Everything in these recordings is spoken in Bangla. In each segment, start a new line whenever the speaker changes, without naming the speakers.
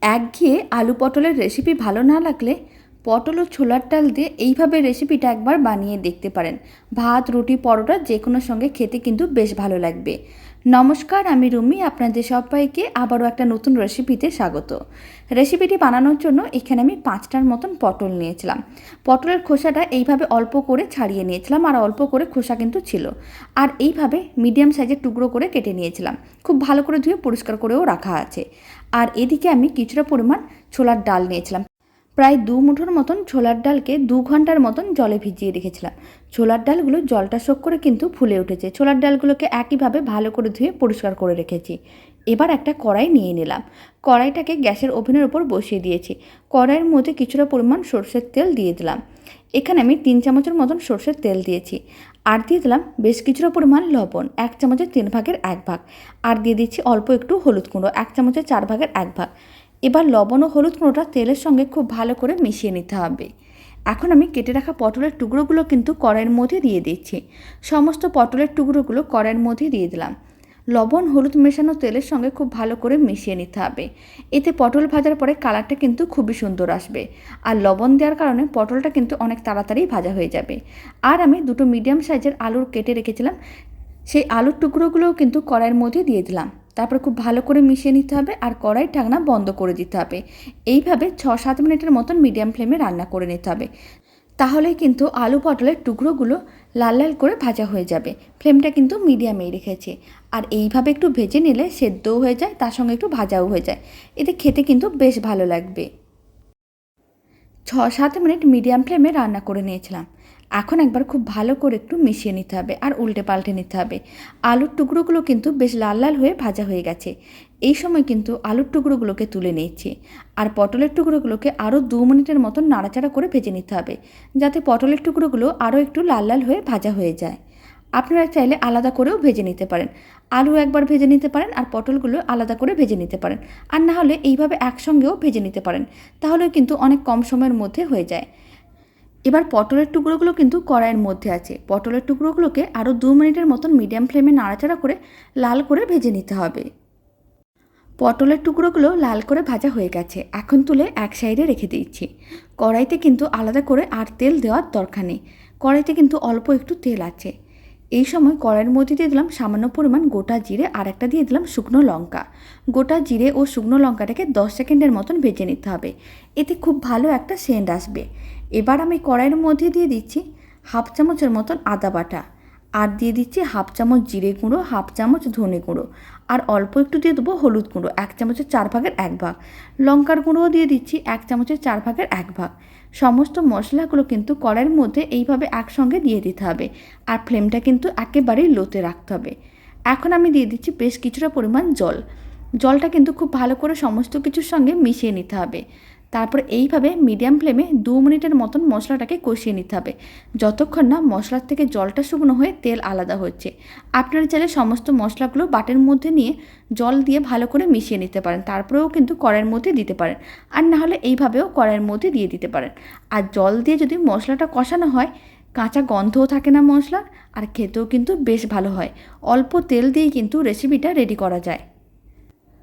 একঘেয়ে আলু পটলের রেসিপি ভালো না লাগলে পটল ও ছোলার ডাল দিয়ে এইভাবে রেসিপিটা একবার বানিয়ে দেখতে পারেন। ভাত, রুটি, পরোটা যে কোনো সঙ্গে খেতে কিন্তু বেশ ভালো লাগবে। নমস্কার, আমি রুমি, আপনাদের সবাইকে আবারও একটা নতুন রেসিপিতে স্বাগত। রেসিপিটি বানানোর জন্য এখানে আমি 5টার মতন পটল নিয়েছিলাম। পটলের খোসাটা এইভাবে অল্প করে ছাড়িয়ে নিয়েছিলাম, আর অল্প করে খোসা কিন্তু ছিল। আর এইভাবে মিডিয়াম সাইজের টুকরো করে কেটে নিয়েছিলাম। খুব ভালো করে ধুয়ে পরিষ্কার করেও রাখা আছে। আর এদিকে আমি কিছুটা পরিমাণ ছোলার ডাল নিয়েছিলাম। প্রায় 2 মুঠোর মতন ছোলার ডালকে 2 ঘন্টার মতন জলে ভিজিয়ে রেখেছিলাম। ছোলার ডালগুলো জলটা শোক করে কিন্তু ফুলে উঠেছে। ছোলার ডালগুলোকে একইভাবে ভালো করে ধুয়ে পরিষ্কার করে রেখেছি। এবার একটা কড়াই নিয়ে নিলাম। কড়াইটাকে গ্যাসের ওভেনের ওপর বসিয়ে দিয়েছি। কড়াইয়ের মধ্যে কিছুটা পরিমাণ সরষের তেল দিয়ে দিলাম। এখানে আমি 3 চামচের মতন সরষের তেল দিয়েছি। আর দিয়ে দিলাম বেশ কিছুটা পরিমাণ লবণ, 1 চামচের 3 ভাগের 1 ভাগ। আর দিয়ে দিচ্ছি অল্প একটু হলুদ গুঁড়ো, 1 চামচের 4 ভাগের 1 ভাগ। এবার লবণ ও হলুদ গুঁড়োটা তেলের সঙ্গে খুব ভালো করে মিশিয়ে নিতে হবে। এখন আমি কেটে রাখা পটলের টুকরোগুলো কিন্তু কড়াইয়ের মধ্যে দিয়ে দিচ্ছি। সমস্ত পটলের টুকরোগুলো কড়াইয়ের মধ্যে দিয়ে দিলাম। লবণ হলুদ মেশানো তেলের সঙ্গে খুব ভালো করে মিশিয়ে নিতে হবে। এতে পটল ভাজার পরে কালারটা কিন্তু খুবই সুন্দর আসবে। আর লবণ দেওয়ার কারণে পটলটা কিন্তু অনেক তাড়াতাড়ি ভাজা হয়ে যাবে। আর আমি 2টো মিডিয়াম সাইজের আলুর কেটে রেখেছিলাম, সেই আলুর টুকরোগুলোও কিন্তু কড়াইয়ের মধ্যে দিয়ে দিলাম। তারপরে খুব ভালো করে মিশিয়ে নিতে হবে, আর কড়াইয়ের ঢাকনা বন্ধ করে দিতে হবে। এইভাবে 6-7 মিনিটের মতন মিডিয়াম ফ্লেমে রান্না করে নিতে হবে। তাহলেই কিন্তু আলু পটলের টুকরোগুলো লাল লাল করে ভাজা হয়ে যাবে। ফ্লেমটা কিন্তু মিডিয়ামেই রেখেছি। আর এইভাবে একটু ভেজে নিলে সেদ্ধও হয়ে যায়, তার সঙ্গে একটু ভাজাও হয়ে যায়। এতে খেতে কিন্তু বেশ ভালো লাগবে। 6-7 মিনিট মিডিয়াম ফ্লেমে রান্না করে নিয়েছিলাম। এখন একবার খুব ভালো করে একটু মিশিয়ে নিতে হবে, আর উল্টে পাল্টে নিতে হবে। আলুর টুকরোগুলো কিন্তু বেশ লাল লাল হয়ে ভাজা হয়ে গেছে। এই সময় কিন্তু আলুর টুকরোগুলোকে তুলে নিচ্ছি। আর পটলের টুকরোগুলোকে আরও 2 মিনিটের মতন নাড়াচাড়া করে ভেজে নিতে হবে, যাতে পটলের টুকরোগুলো আরও একটু লাল লাল হয়ে ভাজা হয়ে যায়। আপনারা চাইলে আলাদা করেও ভেজে নিতে পারেন। আলু একবার ভেজে নিতে পারেন, আর পটলগুলো আলাদা করে ভেজে নিতে পারেন। আর না হলে এইভাবে একসঙ্গেও ভেজে নিতে পারেন, তাহলে কিন্তু অনেক কম সময়ের মধ্যে হয়ে যায়। এবার পটলের টুকরোগুলো কিন্তু কড়াইয়ের মধ্যে আছে। পটলের টুকরোগুলোকে আরও 2 মিনিটের মতন মিডিয়াম ফ্লেমে নাড়াচাড়া করে লাল করে ভেজে নিতে হবে। পটলের টুকরোগুলো লাল করে ভাজা হয়ে গেছে। এখন তুলে এক সাইডে রেখে দিচ্ছি। কড়াইতে কিন্তু আলাদা করে আর তেল দেওয়ার দরকার নেই। কড়াইতে কিন্তু অল্প একটু তেল আছে। এই সময় কড়াইয়ের মধ্যে দিয়ে দিলাম সামান্য পরিমাণ গোটা জিরে, আর একটা দিয়ে দিলাম শুকনো লঙ্কা। গোটা জিরে ও শুকনো লঙ্কাটাকে 10 সেকেন্ডের মতন ভেজে নিতে হবে। এতে খুব ভালো একটা সেন্ট আসবে। এবার আমি কড়াইয়ের মধ্যে দিয়ে দিচ্ছি 1/2 চামচের মতন আদা বাটা, আর দিয়ে দিচ্ছি 1/2 চামচ জিরে গুঁড়ো, 1/2 চামচ ধনে গুঁড়ো, আর অল্প একটু দিয়ে দেবো হলুদ গুঁড়ো, 1 চামচের 4 ভাগের 1 ভাগ। লঙ্কার গুঁড়োও দিয়ে দিচ্ছি 1 চামচের 4 ভাগের 1 ভাগ। সমস্ত মশলাগুলো কিন্তু কড়াইয়ের মধ্যে এইভাবে একসঙ্গে দিয়ে দিতে হবে। আর ফ্লেমটা কিন্তু একেবারেই লোতে রাখতে হবে। এখন আমি দিয়ে দিচ্ছি বেশ কিছুটা পরিমাণ জল। জলটা কিন্তু খুব ভালো করে সমস্ত কিছুর সঙ্গে মিশিয়ে নিতে হবে। তারপর এইভাবে মিডিয়াম ফ্লেমে 2 মিনিটের মতন মশলাটাকে কষিয়ে নিতে হবে, যতক্ষণ না মশলার থেকে জলটা শুকনো হয়ে তেল আলাদা হচ্ছে। আপনারা চাইলে সমস্ত মশলাগুলো বাটির মধ্যে নিয়ে জল দিয়ে ভালো করে মিশিয়ে নিতে পারেন, তারপরেও কিন্তু কড়াইয়ের মধ্যে দিতে পারেন। আর না হলে এইভাবেও কড়াইয়ের মধ্যে দিয়ে দিতে পারেন। আর জল দিয়ে যদি মশলাটা কষানো হয়, কাঁচা গন্ধও থাকে না মশলার, আর খেতেও কিন্তু বেশ ভালো হয়। অল্প তেল দিয়েই কিন্তু রেসিপিটা রেডি করা যায়।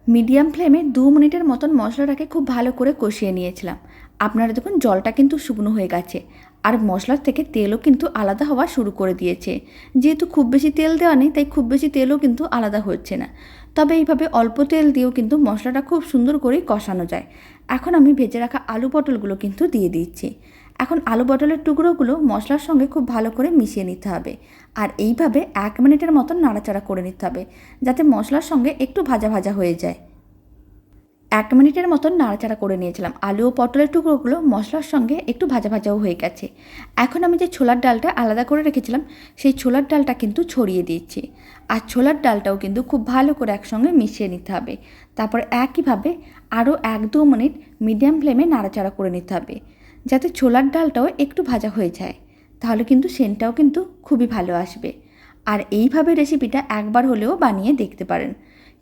মিডিয়াম ফ্লেমে 2 মিনিটের মতন মশলাটাকে খুব ভালো করে কষিয়ে নিয়েছিলাম। আপনারা দেখুন জলটা কিন্তু শুকনো হয়ে গেছে, আর মশলার থেকে তেলও কিন্তু আলাদা হওয়া শুরু করে দিয়েছে। যেহেতু খুব বেশি তেল দেওয়া নেই, তাই খুব বেশি তেলও কিন্তু আলাদা হচ্ছে না। তবে এইভাবে অল্প তেল দিয়েও কিন্তু মশলাটা খুব সুন্দর করেই কষানো যায়। এখন আমি ভেজে রাখা আলু পটলগুলো কিন্তু দিয়ে দিচ্ছি। এখন আলু পটলের টুকরোগুলো মশলার সঙ্গে খুব ভালো করে মিশিয়ে নিতে হবে। আর এইভাবে 1 মিনিটের মতন নাড়াচাড়া করে নিতে হবে, যাতে মশলার সঙ্গে একটু ভাজা ভাজা হয়ে যায়। 1 মিনিটের মতন নাড়াচাড়া করে নিয়েছিলাম। আলু ও পটলের টুকরোগুলো মশলার সঙ্গে একটু ভাজা ভাজাও হয়ে গেছে। এখন আমি যে ছোলার ডালটা আলাদা করে রেখেছিলাম, সেই ছোলার ডালটা কিন্তু ছড়িয়ে দিচ্ছি। আর ছোলার ডালটাও কিন্তু খুব ভালো করে একসঙ্গে মিশিয়ে নিতে হবে। তারপর একইভাবে আরও 1-2 মিনিট মিডিয়াম ফ্লেমে নাড়াচাড়া করে নিতে হবে, যাতে ছোলার ডালটাও একটু ভাজা হয়ে যায়। তাহলে কিন্তু সেন্টটাও কিন্তু খুবই ভালো আসবে। আর এইভাবে রেসিপিটা একবার হলেও বানিয়ে দেখতে পারেন।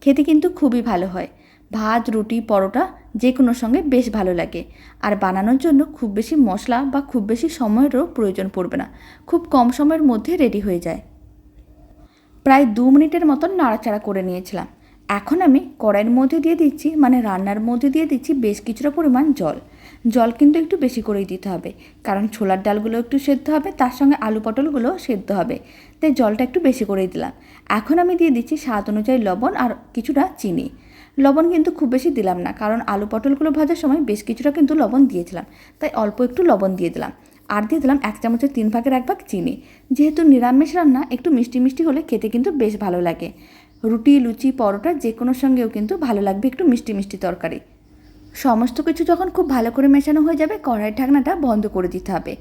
খেতে কিন্তু খুবই ভালো হয়। ভাত, রুটি, পরোটা যে কোনো সঙ্গে বেশ ভালো লাগে। আর বানানোর জন্য খুব বেশি মশলা বা খুব বেশি সময়েরও প্রয়োজন পড়বে না। খুব কম সময়ের মধ্যে রেডি হয়ে যায়। প্রায় 2 মিনিটের মতন নাড়াচাড়া করে নিয়েছিলাম। এখন আমি কড়াইয়ের মধ্যে দিয়ে দিচ্ছি, মানে রান্নার মধ্যে দিয়ে দিচ্ছি বেশ কিছুটা পরিমাণ জল। জল কিন্তু একটু বেশি করেই দিতে হবে, কারণ ছোলার ডালগুলো একটু সেদ্ধ হবে, তার সঙ্গে আলু পটলগুলো সেদ্ধ হবে, তাই জলটা একটু বেশি করেই দিলাম। এখন আমি দিয়ে দিচ্ছি স্বাদ অনুযায়ী লবণ আর কিছুটা চিনি। লবণ কিন্তু খুব বেশি দিলাম না, কারণ আলু পটলগুলো ভাজার সময় বেশ কিছুটা কিন্তু লবণ দিয়েছিলাম, তাই অল্প একটু লবণ দিয়ে দিলাম। আর দিয়ে দিলাম 1 চামচের 3 ভাগের 1 ভাগ চিনি। যেহেতু নিরামিষ রান্না, একটু মিষ্টি মিষ্টি হলে খেতে কিন্তু বেশ ভালো লাগে। রুটি, লুচি, পরোটা যে কোনো সঙ্গেও কিন্তু ভালো লাগবে একটু মিষ্টি মিষ্টি তরকারি। সমস্ত কিছু যখন খুব ভালো করে মেশানো হয়ে যাবে, কড়াইয়ের ঢাকনাটা বন্ধ করে দিতে হবে।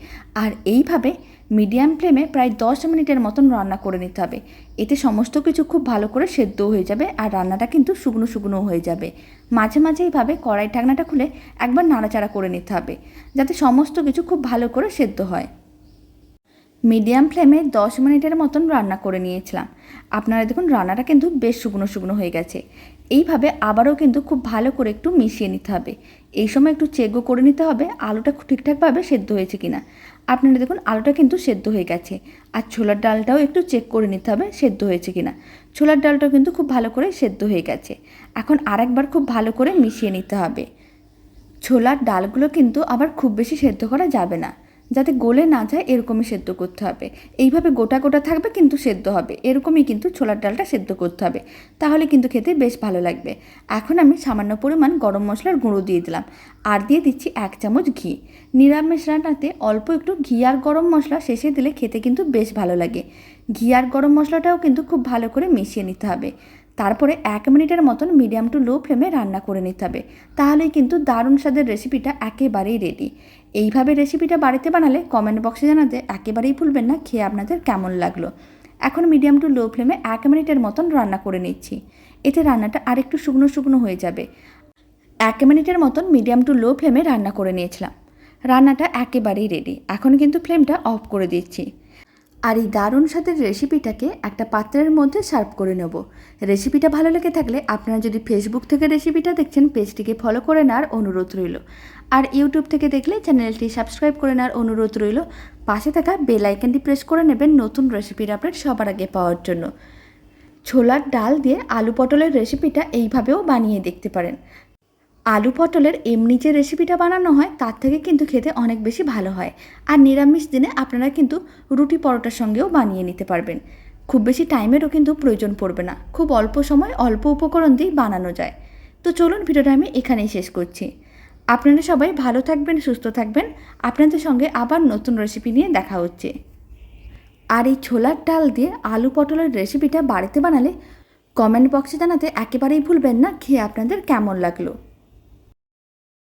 আর এইভাবে মিডিয়াম ফ্লেমে প্রায় 10 মিনিটের মতন রান্না করে নিতে হবে। এতে সমস্ত কিছু খুব ভালো করে সেদ্ধ হয়ে যাবে আর রান্নাটা কিন্তু শুকনো শুকনো হয়ে যাবে। মাঝে মাঝে এইভাবে কড়াইয়ের ঢাকনাটা খুলে একবার নাড়াচাড়া করে নিতে হবে, যাতে সমস্ত কিছু খুব ভালো করে সেদ্ধ হয়। মিডিয়াম ফ্লেমে 10 মিনিটের মতন রান্না করে নিয়েছিলাম। আপনারা দেখুন রান্নাটা কিন্তু বেশ শুকনো শুকনো হয়ে গেছে। এইভাবে আবারও কিন্তু খুব ভালো করে একটু মিশিয়ে নিতে হবে। এই সময় একটু চেকও করে নিতে হবে আলুটা ঠিকঠাকভাবে সেদ্ধ হয়েছে কিনা। আপনারা দেখুন আলুটা কিন্তু সেদ্ধ হয়ে গেছে। আর ছোলার ডালটাও একটু চেক করে নিতে হবে সেদ্ধ হয়েছে কিনা। ছোলার ডালটাও কিন্তু খুব ভালো করে সেদ্ধ হয়ে গেছে। এখন আরেকবার খুব ভালো করে মিশিয়ে নিতে হবে। ছোলার ডালগুলো কিন্তু আবার খুব বেশি সেদ্ধ করা যাবে না, যাতে গলে না যায় এরকমই সেদ্ধ করতে হবে। এইভাবে গোটা গোটা থাকবে কিন্তু সেদ্ধ হবে, এরকমই কিন্তু ছোলার ডালটা সেদ্ধ করতে হবে, তাহলে কিন্তু খেতে বেশ ভালো লাগবে। এখন আমি সামান্য পরিমাণ গরম মশলার গুঁড়ো দিয়ে দিলাম, আর দিয়ে দিচ্ছি 1 চামচ ঘি। নিরামিষ রান্নাতে অল্প একটু ঘি আর গরম মশলা শেষে দিলে খেতে কিন্তু বেশ ভালো লাগে। ঘি আর গরম মশলাটাও কিন্তু খুব ভালো করে মিশিয়ে নিতে হবে। তারপরে 1 মিনিটের মতন মিডিয়াম টু লো ফ্লেমে রান্না করে নিতে হবে, তাহলেই কিন্তু দারুণ স্বাদের রেসিপিটা একেবারেই রেডি। এইভাবে রেসিপিটা বাড়িতে বানালে কমেন্ট বক্সে জানাতে একেবারেই ভুলবেন না খেয়ে আপনাদের কেমন লাগলো। এখন মিডিয়াম টু লো ফ্লেমে 1 মিনিটের মতন রান্না করে নিচ্ছি, এতে রান্নাটা আরেকটু শুকনো শুকনো হয়ে যাবে। 1 মিনিটের মতন মিডিয়াম টু লো ফ্লেমে রান্না করে নিয়েছিলাম। রান্নাটা একেবারেই রেডি। এখন কিন্তু ফ্লেমটা অফ করে দিচ্ছি। আর এই দারুণ স্বাদের রেসিপিটাকে একটা পাত্রের মধ্যে সার্ভ করে নেব। রেসিপিটা ভালো লেগে থাকলে আপনারা যদি ফেসবুক থেকে রেসিপিটা দেখছেন, পেজটিকে ফলো করে নেওয়ার অনুরোধ রইল। আর ইউটিউব থেকে দেখলে চ্যানেলটি সাবস্ক্রাইব করে নেওয়ার অনুরোধ রইল। পাশে থাকা বেল আইকনটি প্রেস করে নেবেন নতুন রেসিপির আপডেট সবার আগে পাওয়ার জন্য। ছোলার ডাল দিয়ে আলু পটলের রেসিপিটা এইভাবেও বানিয়ে দেখতে পারেন। আলু পটলের এমনি যে রেসিপিটা বানানো হয় তার থেকে কিন্তু খেতে অনেক বেশি ভালো হয়। আর নিরামিষ দিনে আপনারা কিন্তু রুটি পরোটার সঙ্গেও বানিয়ে নিতে পারবেন। খুব বেশি টাইমেরও কিন্তু প্রয়োজন পড়বে না, খুব অল্প সময় অল্প উপকরণ দিয়েই বানানো যায়। তো চলুন ভিডিওটা আমি এখানেই শেষ করছি। আপনারা সবাই ভালো থাকবেন, সুস্থ থাকবেন। আপনাদের সঙ্গে আবার নতুন রেসিপি নিয়ে দেখা হচ্ছে। আর এই ছোলার ডাল দিয়ে আলু পটলের রেসিপিটা বাড়িতে বানালে কমেন্ট বক্সে জানাতে একেবারেই ভুলবেন না খেয়ে আপনাদের কেমন লাগলো।